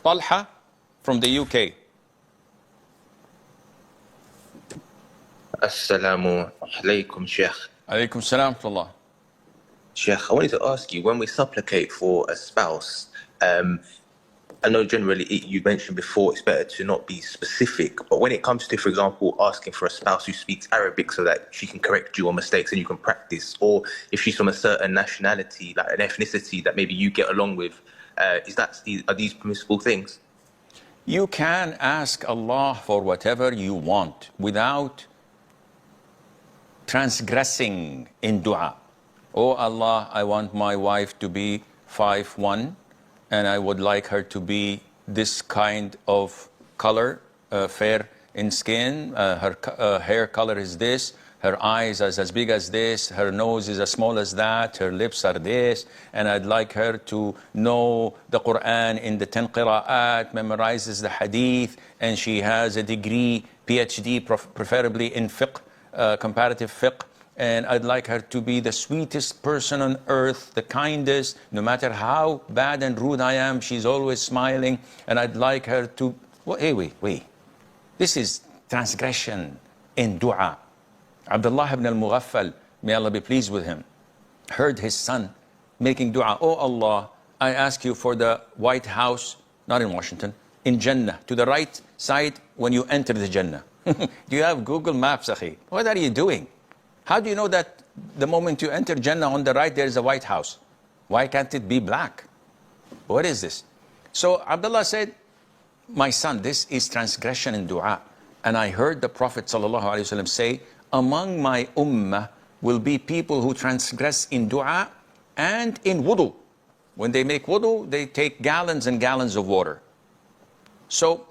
Talha from the UK. Assalamu alaikum, Sheikh. Alaykum salam wa rahmatullah. Sheikh, I wanted to ask you, when we supplicate for a spouse, I know generally you mentioned before it's better to not be specific, but when it comes to, for example, asking for a spouse who speaks Arabic so that she can correct you on mistakes and you can practice, or if she's from a certain nationality, like an ethnicity that maybe you get along with, are these permissible things? You can ask Allah for whatever you want without transgressing in dua. Oh Allah, I want my wife to be 5'1", and I would like her to be this kind of color, fair in skin, her hair color is this, her eyes are as big as this, her nose is as small as that, her lips are this, and I'd like her to know the Quran in the 10 qira'at, memorizes the hadith, and she has a degree, PhD, preferably in fiqh, comparative fiqh, and I'd like her to be the sweetest person on earth, the kindest, no matter how bad and rude I am, she's always smiling, and I'd like her to... Well, hey, wait. This is transgression in dua. Abdullah ibn al-Mughaffal, may Allah be pleased with him, heard his son making dua. Oh Allah, I ask you for the White House, not in Washington, in Jannah, to the right side when you enter the Jannah. Do you have Google Maps, akhi? What are you doing? How do you know that the moment you enter Jannah on the right, there is a White House? Why can't it be black? What is this? So Abdullah said, my son, this is transgression in dua. And I heard the Prophet ﷺ say, among my ummah will be people who transgress in dua and in wudu. When they make wudu, they take gallons and gallons of water. So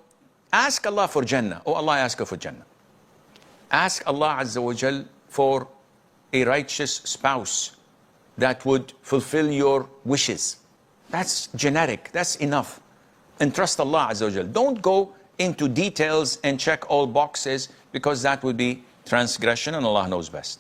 ask Allah for Jannah. Oh Allah, I ask you for Jannah. Ask Allah Azza wa Jal for a righteous spouse that would fulfill your wishes. That's generic, that's enough. And trust Allah Azza wa Jal. Don't go into details and check all boxes, because that would be transgression, and Allah knows best.